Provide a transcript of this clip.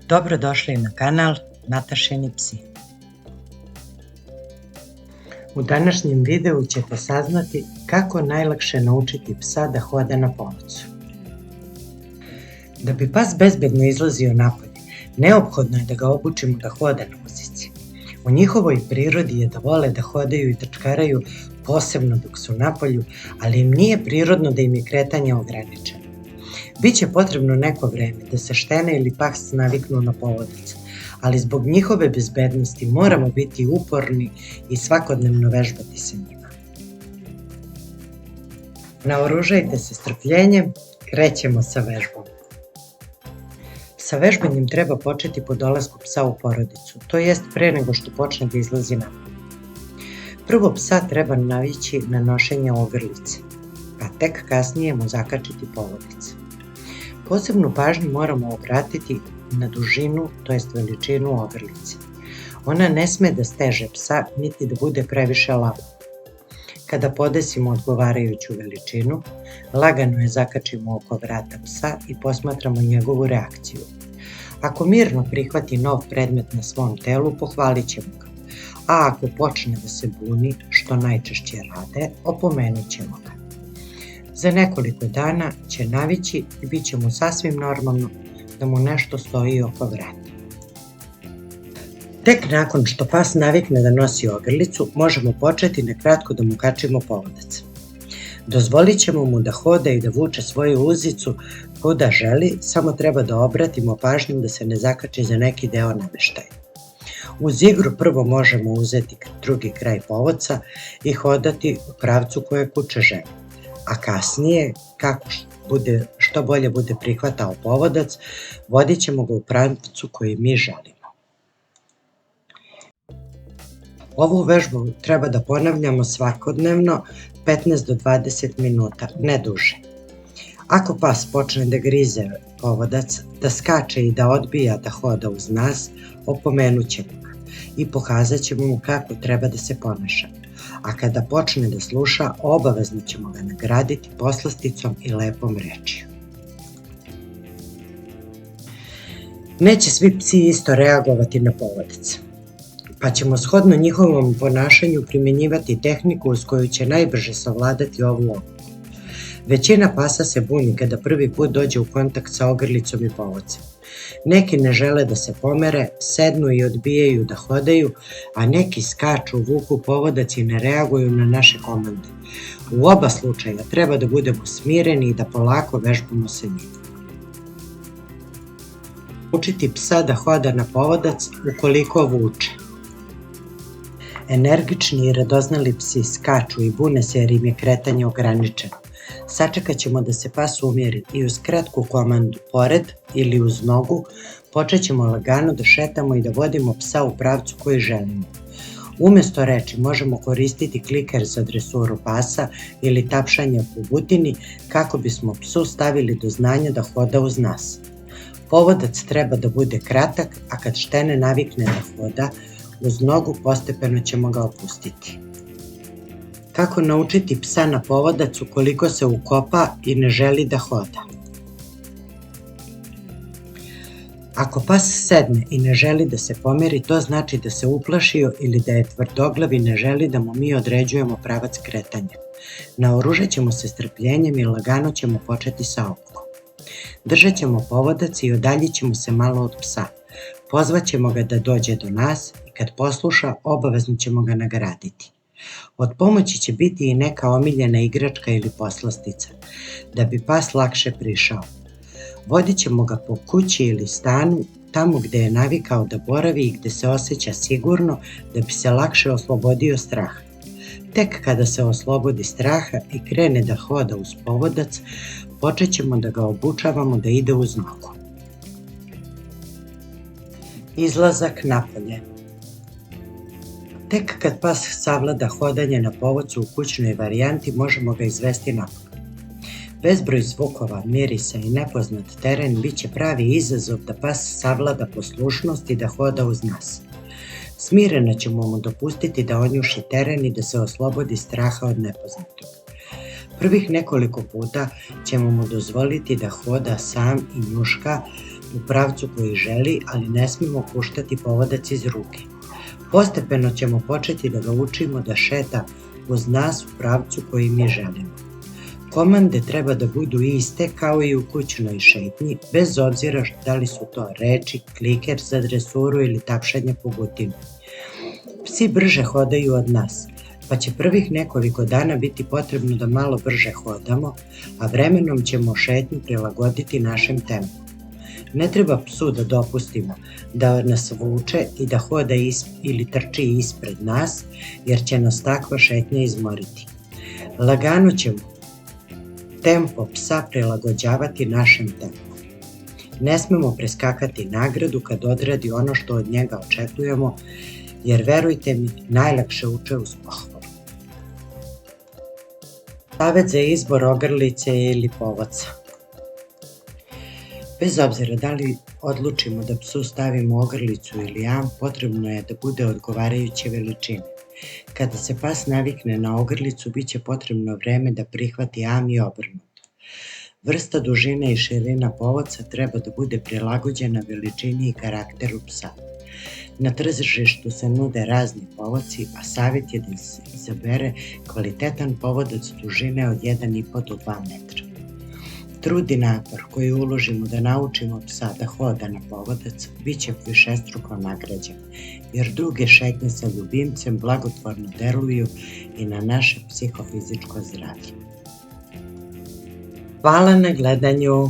Dobrodošli na kanal Natašini psi. U današnjem videu ćete saznati kako najlakše naučiti psa da hoda na povodcu. Da bi pas bezbedno izlazio napolje, neophodno je da ga obučimo da hoda na uzici. U njihovoj prirodi je da vole da hodaju i trčkaraju, posebno dok su napolju, ali im nije prirodno da im je kretanje ograničeno. Biće potrebno neko vreme da se štene ili pas naviknu na povodac, ali zbog njihove bezbednosti moramo biti uporni i svakodnevno vežbati sa njima. Naoružajte se strpljenjem, krećemo sa vežbom. Sa vežbanjem treba početi po dolasku psa u porodicu, to jest pre nego što počne da izlazi napolje. Prvo psa treba navići na nošenje ogrlice, a tek kasnije mu zakačiti povodice. Posebnu pažnju moramo obratiti na dužinu, to jest veličinu ogrlice. Ona ne sme da steže psa, niti da bude previše lava. Kada podesimo odgovarajuću veličinu, lagano je zakačimo oko vrata psa i posmatramo njegovu reakciju. Ako mirno prihvati nov predmet na svom telu, pohvalit ćemo ga, a ako počne da se buni, što najčešće rade, opomenut ćemo ga. Za nekoliko dana će navići i bit će mu sasvim normalno da mu nešto stoji oko vrata. Tek nakon što pas navikne da nosi ogrlicu, možemo početi na kratko da mu kačimo povodac. Dozvolit ćemo mu da hoda i da vuče svoju uzicu kuda želi, samo treba da obratimo pažnju da se ne zakači za neki deo nameštaja. Uz igru prvo možemo uzeti drugi kraj povodca i hodati u pravcu koje kuće želi, a kasnije, što bolje bude prihvatao povodac, vodit ćemo ga u pravcu koji mi želimo. Ovu vežbu treba da ponavljamo svakodnevno 15 do 20 minuta, ne duže. Ako pas počne da grize povodac, da skače i da odbija da hoda uz nas, opomenut ćemo ga i pokazat ćemo mu kako treba da se ponaša. A kada počne da sluša, obavezno ćemo ga nagraditi poslasticom i lepom rečju. Neće svi psi isto reagovati na povodac, pa ćemo shodno njihovom ponašanju primjenjivati tehniku uz koju će najbrže savladati ovu obuku. Većina pasa se buni kada prvi put dođe u kontakt sa ogrlicom i povodcem. Neki ne žele da se pomere, sednu i odbijaju da hodaju, a neki skaču, vuku povodac i ne reaguju na naše komande. U oba slučaja treba da budemo smireni i da polako vežbamo sa njim. Učiti psa da hoda na povodac ukoliko vuče. Energični i radoznali psi skaču i bune se jer im je kretanje ograničeno. Sačekat ćemo da se pas umiri i uz kratku komandu pored ili uz nogu počet ćemo lagano da šetamo i da vodimo psa u pravcu koji želimo. Umesto reči možemo koristiti kliker za dresuru pasa ili tapšanje po butini kako bismo psu stavili do znanja da hoda uz nas. Povodac treba da bude kratak, a kad štene navikne da hoda, uz nogu postepeno ćemo ga opustiti. Kako naučiti psa na povodac ukoliko se ukopa i ne želi da hoda? Ako pas sedne i ne želi da se pomeri, to znači da se uplašio ili da je tvrdoglav i ne želi da mu mi određujemo pravac kretanja. Naoružat ćemo se strpljenjem i lagano ćemo početi sa obukom. Držat ćemo povodac i udaljit ćemo se malo od psa. Pozvat ćemo ga da dođe do nas i kad posluša, obavezno ćemo ga nagraditi. Od pomoći će biti i neka omiljena igračka ili poslastica, da bi pas lakše prišao. Vodit ćemo ga po kući ili stanu, tamo gde je navikao da boravi i gde se osjeća sigurno, da bi se lakše oslobodio straha. Tek kada se oslobodi straha i krene da hoda uz povodac, počet ćemo da ga obučavamo da ide uz nogu. Izlazak napolje. Tek kad pas savlada hodanje na povodcu u kućnoj varijanti, možemo ga izvesti napolje. Bezbroj zvukova, mirisa i nepoznat teren bit će pravi izazov da pas savlada poslušnost i da hoda uz nas. Smireno ćemo mu dopustiti da onjuši teren i da se oslobodi straha od nepoznatog. Prvih nekoliko puta ćemo mu dozvoliti da hoda sam i njuška u pravcu koji želi, ali ne smemo puštati povodac iz ruke. Postepeno ćemo početi da ga učimo da šeta uz nas u pravcu koji mi želimo. Komande treba da budu iste kao i u kućnoj šetnji, bez obzira da li su to reči, kliker za dresuru ili tapšanje po gutinu. Psi brže hodaju od nas, pa će prvih nekoliko dana biti potrebno da malo brže hodamo, a vremenom ćemo šetnju prilagoditi našem tempu. Ne treba psu da dopustimo da nas vuče i da hoda ili trči ispred nas, jer će nas takva šetnja izmoriti. Lagano ćemo tempo psa prilagođavati našem tempu. Ne smemo preskakati nagradu kad odradi ono što od njega očekujemo, jer verujte mi, najlakše uče uz pohvalu. Savet za izbor ogrlice ili povodca. Bez obzira da li odlučimo da psu stavimo ogrlicu ili jam, potrebno je da bude odgovarajuće veličine. Kada se pas navikne na ogrlicu, bit će potrebno vreme da prihvati jam i obrnuto. Vrsta, dužina i širina povodca treba da bude prilagođena veličini i karakteru psa. Na tržištu se nude razni povodci, a savjet je da se izabere kvalitetan povodac dužine od 1,5 do 2 metra. Trud i napor koji uložimo da naučimo psa da hoda na povodac bit će višestruko nagrađen, jer duge šetnje sa ljubimcem blagotvorno deluju i na naše psihofizičko zdravlje. Hvala na gledanju!